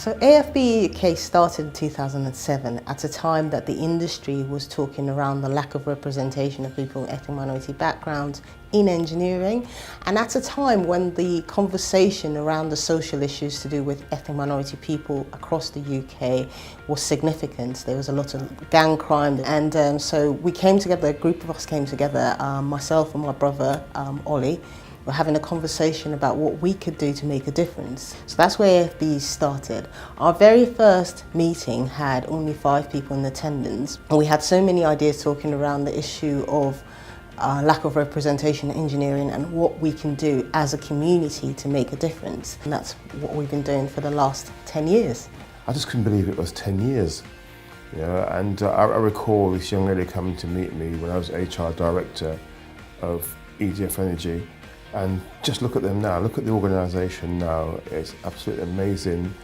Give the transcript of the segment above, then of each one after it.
So AFBE UK started in 2007 at a time that the industry was talking around the lack of representation of people with ethnic minority backgrounds in engineering, and at a time when the conversation around the social issues to do with ethnic minority people across the UK was significant. There was a lot of gang crime, and so we came together, a group of us came together, myself and my brother Ollie. We're having a conversation about what we could do to make a difference. So that's where AFBE started. Our very first meeting had only 5 people in attendance, and we had so many ideas talking around the issue of lack of representation in engineering and what we can do as a community to make a difference. And that's what we've been doing for the last 10 years. I just couldn't believe it was 10 years. You know, and I recall this young lady coming to meet me when I was HR director of EDF Energy. And just look at them now, look at the organisation now. It's absolutely amazing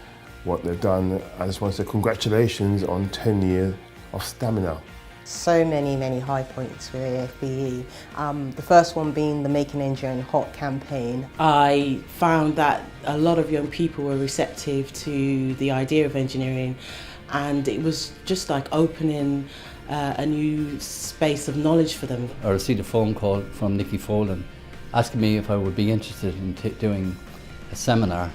what they've done. I just want to say congratulations on 10 years of stamina. So many high points for AFBE. The first one being the Making Engineering Hot campaign. I found that a lot of young people were receptive to the idea of engineering, and it was just like opening a new space of knowledge for them. I received a phone call from Nikki Folan asking me if I would be interested in doing a seminar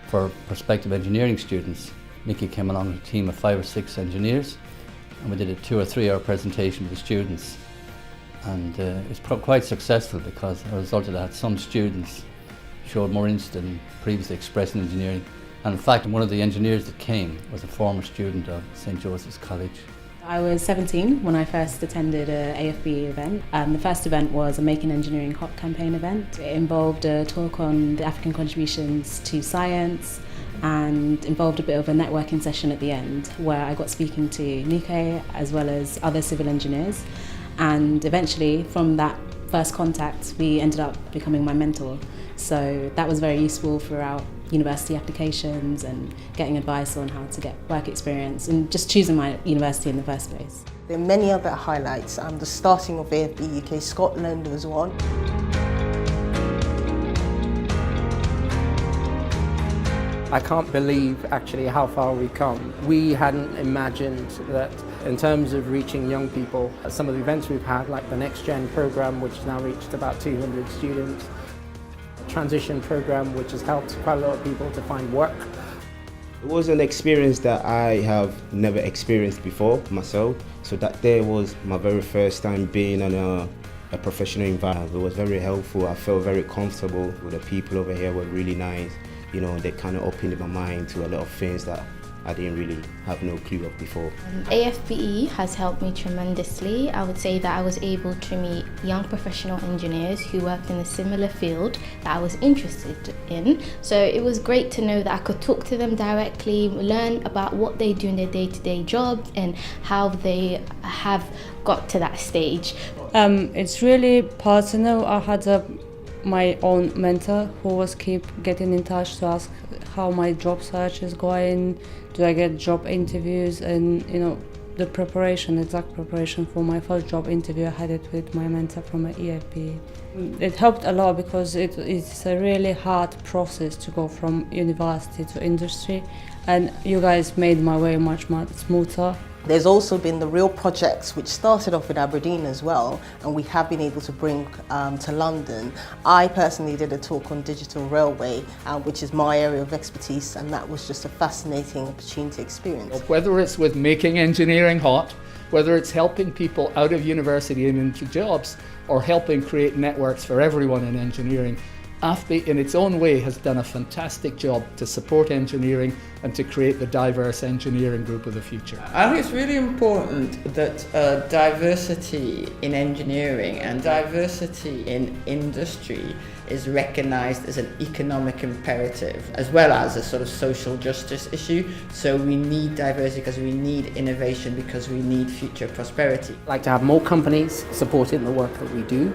for prospective engineering students. Nikki came along with a team of 5 or 6 engineers, and we did a 2 or 3 hour presentation with the students, and it's quite successful because as a result of that some students showed more interest in previously expressed in engineering, and in fact one of the engineers that came was a former student of St Joseph's College. I was 17 when I first attended an AFBE event. The first event was a Making Engineering Hot campaign event. It involved a talk on the African contributions to science and involved a bit of a networking session at the end where I got speaking to Nike as well as other civil engineers, and eventually from that first contact we ended up becoming my mentor. So that was very useful throughout university applications and getting advice on how to get work experience and just choosing my university in the first place. There are many other highlights. The starting of AFBE UK Scotland was one. I can't believe actually how far we've come. We hadn't imagined that in terms of reaching young people, some of the events we've had, like the Next Gen program, which has now reached about 200 students, transition program, which has helped quite a lot of people to find work. It was an experience that I have never experienced before myself, so that there was my very first time being on a professional environment. It was very helpful. I felt very comfortable with the people over here. Were really nice. You know, they kind of opened my mind to a lot of things that I didn't really have no clue of before. AFBE has helped me tremendously. I would say that I was able to meet young professional engineers who worked in a similar field that I was interested in. So it was great to know that I could talk to them directly, learn about what they do in their day-to-day jobs and how they have got to that stage. It's really personal. I had my own mentor who was keep getting in touch to ask how my job search is going, do I get job interviews, and you know, the preparation, exact preparation for my first job interview, I had it with my mentor from EFB. It helped a lot because it's a really hard process to go from university to industry, and you guys made my way much smoother. There's also been the real projects which started off with Aberdeen as well, and we have been able to bring to London. I personally did a talk on digital railway, which is my area of expertise, and that was just a fascinating opportunity experience. Whether it's with Making Engineering Hot, whether it's helping people out of university and into jobs, or helping create networks for everyone in engineering, AFBE in its own way has done a fantastic job to support engineering and to create the diverse engineering group of the future. I think it's really important that diversity in engineering and diversity in industry is recognised as an economic imperative as well as a sort of social justice issue. So we need diversity because we need innovation, because we need future prosperity. I'd like to have more companies supporting the work that we do.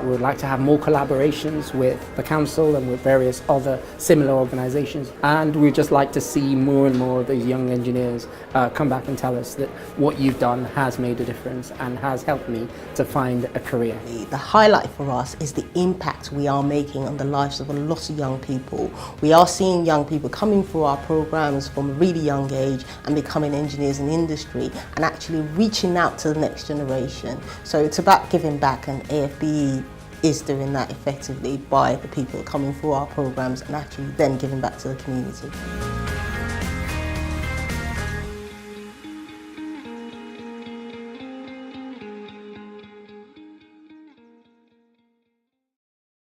We would like to have more collaborations with the Council and with various other similar organisations. And we'd just like to see more and more of these young engineers come back and tell us that what you've done has made a difference and has helped me to find a career. The highlight for us is the impact we are making on the lives of a lot of young people. We are seeing young people coming through our programs from a really young age and becoming engineers in industry and actually reaching out to the next generation. So it's about giving back, and AFBE is doing that effectively by the people coming through our programs and actually then giving back to the community.